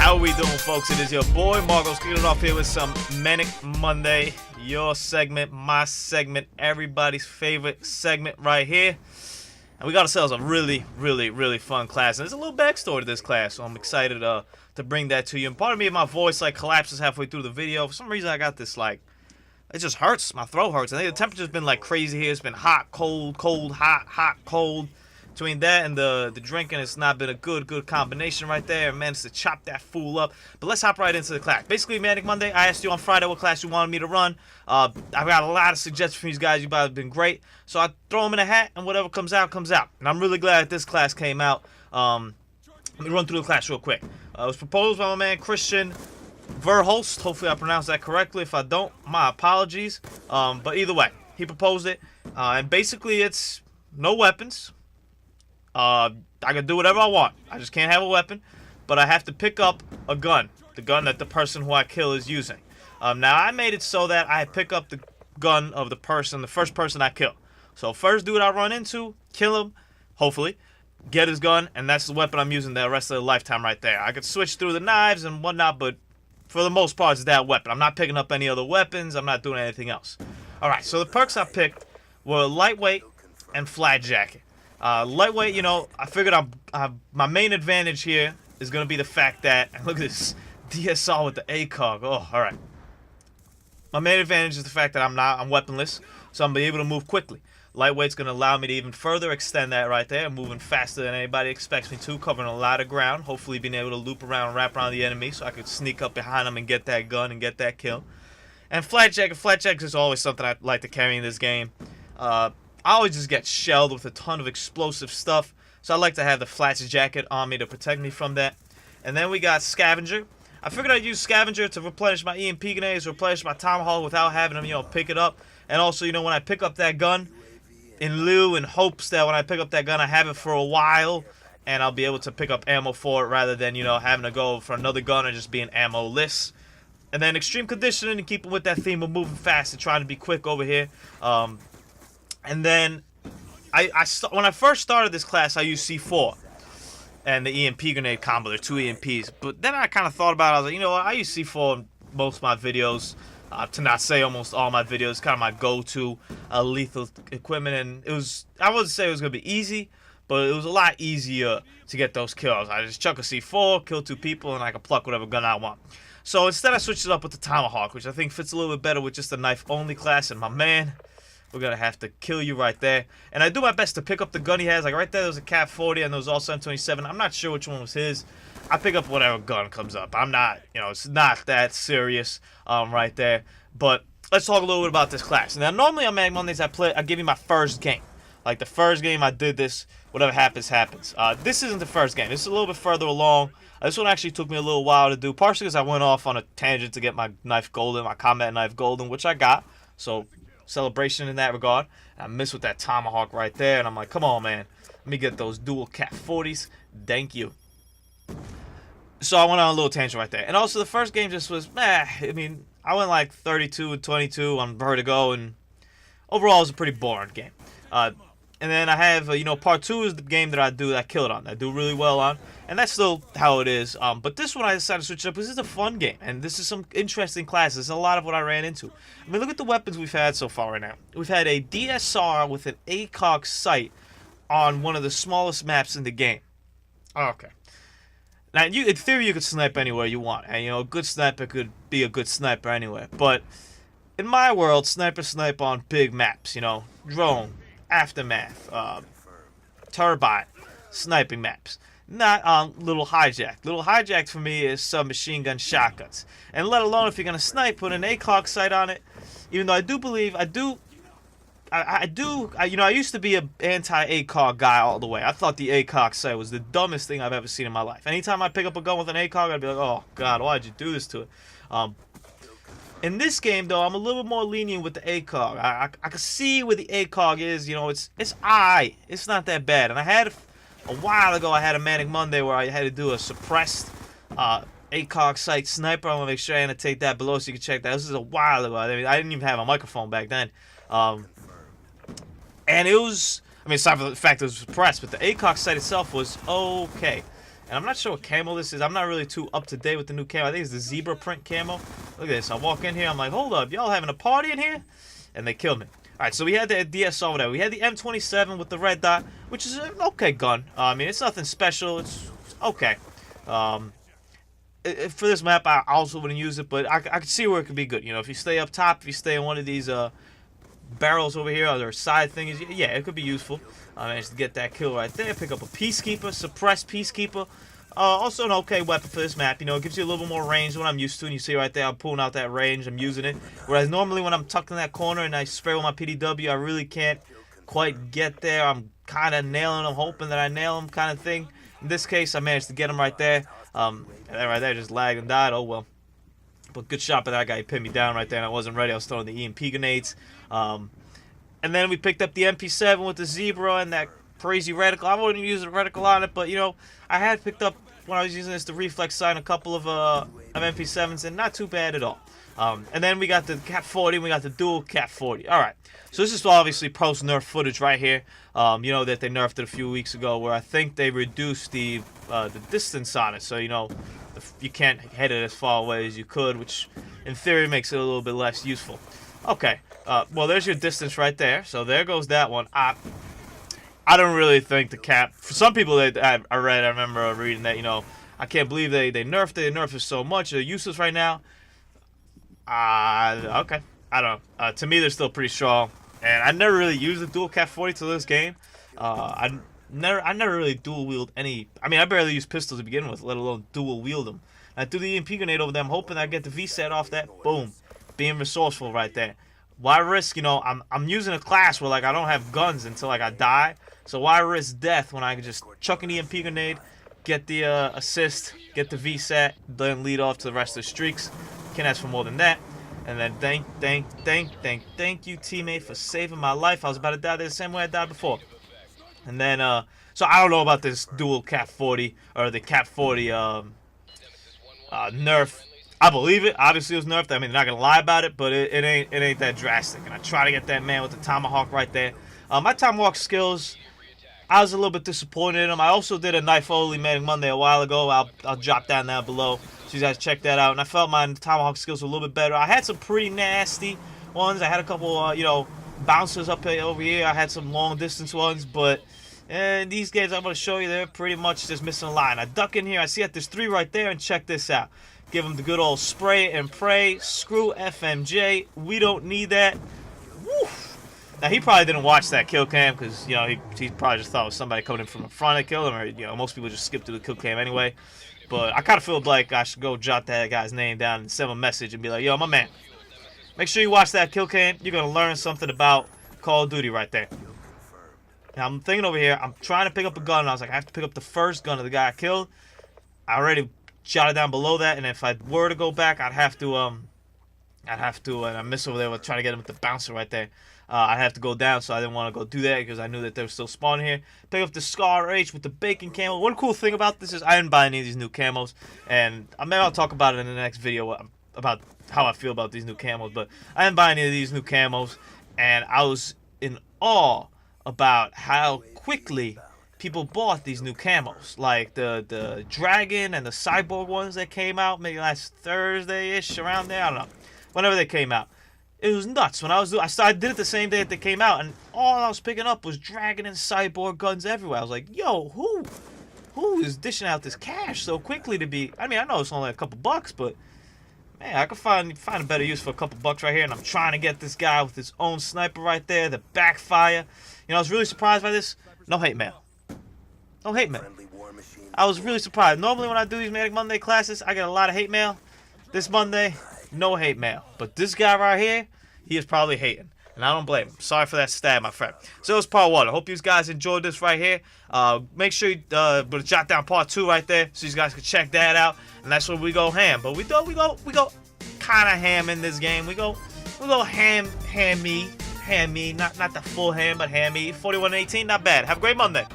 How we doing, folks? It is your boy Marcos kicking it off here with some Manic Monday. Your segment, my segment, everybody's favorite segment right here. And we got ourselves a really fun class. And there's a little backstory to this class, so I'm excited to bring that to you. And part of me, my voice like collapses halfway through the video. For some reason, I got this like, it just hurts. My throat hurts. I think the temperature's been like crazy here. It's been hot, cold, cold, hot, hot, cold. Between that and the drinking, it's not been a good combination right there. I managed to chop that fool up. But let's hop right into the class. Basically, Manic Monday, I asked you on Friday what class you wanted me to run. I've got a lot of suggestions from you guys. You guys have been great. So I throw them in a hat, and whatever comes out, comes out. And I'm really glad that this class came out. Let me run through the class real quick. It was proposed by my man Christian Verholst. Hopefully I pronounced that correctly. If I don't, my apologies. But either way, he proposed it. And basically, it's no weapons. I can do whatever I want. I just can't have a weapon, but I have to pick up a gun, the gun that the person who I kill is using. Now I made it so that I pick up the gun of the first person I kill. So first dude I run into, kill him, hopefully, get his gun, and that's the weapon I'm using the rest of the lifetime right there. I could switch through the knives and whatnot, but for the most part, it's that weapon. I'm not picking up any other weapons. I'm not doing anything else. All right, so the perks I picked were lightweight and flat jacket. Lightweight, you know, I figured my main advantage here is going to be the fact that, look at this DSR with the ACOG. Oh, all right. My main advantage is the fact that I'm weaponless, so I'm going to be able to move quickly. Lightweight's going to allow me to even further extend that right there, moving faster than anybody expects me to, covering a lot of ground, hopefully being able to loop around and wrap around the enemy so I could sneak up behind them and get that gun and get that kill. And flat jacket is always something I like to carry in this game. I always just get shelled with a ton of explosive stuff, so I like to have the flat jacket on me to protect me from that. And then we got Scavenger. I figured I'd use Scavenger to replenish my EMP grenades, replenish my Tomahawk without having them, pick it up. And also, when I pick up that gun, in hopes that when I pick up that gun, I have it for a while, and I'll be able to pick up ammo for it rather than, having to go for another gun or just being ammo-less. And then Extreme Conditioning to keep it with that theme of moving fast and trying to be quick over here. And then, when I first started this class, I used C4 and the EMP grenade combo. They're 2 EMPs. But then I kind of thought about it. I was like, you know what? I use C4 in most of my videos. To not say almost all my videos. Kind of my go-to lethal equipment. And I wouldn't say it was going to be easy, but it was a lot easier to get those kills. I just chuck a C4, kill 2 people, and I can pluck whatever gun I want. So instead, I switched it up with the Tomahawk, which I think fits a little bit better with just a knife-only class. And my man, we're going to have to kill you right there. And I do my best to pick up the gun he has. Like right there, there's a Cap 40 and there was also M27. I'm not sure which one was his. I pick up whatever gun comes up. I'm not, it's not that serious right there. But let's talk a little bit about this class. Now, normally on Manic Mondays, I give you my first game. Like the first game I did this, whatever happens, happens. This isn't the first game. This is a little bit further along. This one actually took me a little while to do, partially because I went off on a tangent to get my knife golden, my combat knife golden, which I got. So, celebration in that regard. I missed with that Tomahawk right there, and I'm like, come on, man. Let me get those dual Cap 40s. Thank you. So I went on a little tangent right there. And also, the first game just was, I mean, I went like 32 and 22 on Vertigo, and overall, it was a pretty boring game. And then I have, part 2 is the game that I kill it on. I do really well on. And that's still how it is. But this one I decided to switch it up because this is a fun game. And this is some interesting classes. A lot of what I ran into. I mean, look at the weapons we've had so far right now. We've had a DSR with an ACOG sight on one of the smallest maps in the game. Okay. Now, in theory, you could snipe anywhere you want. And, a good sniper could be a good sniper anywhere. But in my world, snipers snipe on big maps. Drone, Aftermath, Turbine, sniping maps. Not on Little Hijacked. Little Hijacked for me is submachine gun shotguns. And let alone if you're going to snipe, put an ACOG sight on it. Even though I do believe, I used to be an anti-ACOG guy all the way. I thought the ACOG sight was the dumbest thing I've ever seen in my life. Anytime I pick up a gun with an ACOG, I'd be like, oh, God, why'd you do this to it? In this game, though, I'm a little bit more lenient with the ACOG. I can see where the ACOG is. It's It's not that bad. And I had a while ago, I had a Manic Monday where I had to do a suppressed ACOG sight sniper. I want to make sure I annotate that below so you can check that. This is a while ago. I mean, I didn't even have a microphone back then. And it was, aside from the fact it was suppressed, but the ACOG sight itself was okay. And I'm not sure what camo this is. I'm not really too up to date with the new camo. I think it's the zebra print camo. Look at this. I walk in here. I'm like, hold up. Y'all having a party in here? And they killed me. All right, so we had the DSR over there. We had the M27 with the red dot, which is an okay gun. I mean, it's nothing special. It's okay. For this map, I also wouldn't use it, but I could see where it could be good. You know, if you stay up top, if you stay in one of these barrels over here, or side things, yeah, it could be useful. I managed to get that kill right there. Pick up a Peacekeeper, suppressed Peacekeeper. Also an okay weapon for this map. You know, it gives you a little bit more range than what I'm used to. And you see right there, I'm pulling out that range. I'm using it. Whereas normally when I'm tucked in that corner and I spray with my PDW, I really can't quite get there. I'm kind of nailing them, hoping that I nail them kind of thing. In this case, I managed to get him right there. And that right there just lagged and died. Oh, well. But good shot by that guy. He pinned me down right there, and I wasn't ready. I was throwing the EMP grenades. And then we picked up the MP7 with the Zebra and that crazy reticle. I wouldn't use a reticle on it, but, you know, I had picked up, when I was using this, the reflex sight, a couple of MP7s, and not too bad at all. And then we got the Cat 40, and we got the dual Cat 40. All right. So this is obviously post-nerf footage right here. You know, that they nerfed it a few weeks ago, where I think they reduced the distance on it. So, you know, you can't hit it as far away as you could, which in theory makes it a little bit less useful. Okay. Well, there's your distance right there. So there goes that one. I don't really think the cap. For some people that I remember reading that, you know, I can't believe they nerfed it. They nerfed it so much. They're useless right now. Okay. I don't know. To me, they're still pretty strong. And I never really used the dual Cat 40 to this game. I never really dual wield any. I mean, I barely use pistols to begin with, let alone dual wield them. I threw the EMP grenade over there. I'm hoping I get the VSAT off that. Boom. Being resourceful right there. Why risk, you know, I'm using a class where, like, I don't have guns until, like, I die. So why risk death when I can just chuck an EMP grenade, get the assist, get the VSAT, then lead off to the rest of the streaks. Can't ask for more than that. And then thank you, teammate, for saving my life. I was about to die there the same way I died before. And then, so I don't know about this dual Cat 40, or the Cat 40 nerf. I believe it. Obviously, it was nerfed. I mean, they're not gonna lie about it, but it ain't that drastic. And I try to get that man with the Tomahawk right there. My Tomahawk skills, I was a little bit disappointed in them. I also did a knife only Manic Monday a while ago. I'll drop down below so you guys check that out. And I felt my Tomahawk skills were a little bit better. I had some pretty nasty ones. I had a couple, you know, bouncers up here, over here. I had some long distance ones, but these games I'm gonna show you, they're pretty much just missing a line. I duck in here. I see that there's 3 right there, and check this out. Give him the good old spray and pray. Screw FMJ. We don't need that. Woo. Now, he probably didn't watch that kill cam because, you know, he probably just thought it was somebody coming in from the front that killed him. Or, you know, most people just skip through the kill cam anyway. But I kind of feel like I should go jot that guy's name down and send him a message and be like, yo, my man, make sure you watch that kill cam. You're going to learn something about Call of Duty right there. Now, I'm thinking over here. I'm trying to pick up a gun. And I was like, I have to pick up the first gun of the guy I killed. I already shot it down below that, and if I were to go back, I'd have to, and I miss over there with trying to get him with the bouncer right there. I'd have to go down, so I didn't want to go do that because I knew that they were still spawning here. Pick up the Scar H with the bacon camo. One cool thing about this is I didn't buy any of these new camos, and maybe I'll talk about it in the next video about how I feel about these new camos, but I didn't buy any of these new camos, and I was in awe about how quickly people bought these new camos, like the dragon and the cyborg ones that came out maybe last Thursday-ish, around there. I don't know, whenever they came out. It was nuts. When I did it the same day that they came out, and all I was picking up was dragon and cyborg guns everywhere. I was like, yo, who is dishing out this cash so quickly to be? I mean, I know it's only a couple bucks, but man, I could find a better use for a couple bucks right here. And I'm trying to get this guy with his own sniper right there, the backfire. You know, I was really surprised by this. No hate mail. No hate mail. I was really surprised. Normally when I do these Manic Monday classes, I get a lot of hate mail. This Monday, no hate mail. But this guy right here, he is probably hating. And I don't blame him. Sorry for that stab, my friend. So it was part 1. I hope you guys enjoyed this right here. Make sure you jot down part 2 right there so you guys can check that out. And that's where we go ham. But we go kind of ham in this game. We go ham me. Not the full ham, but ham me. 41-18, not bad. Have a great Monday.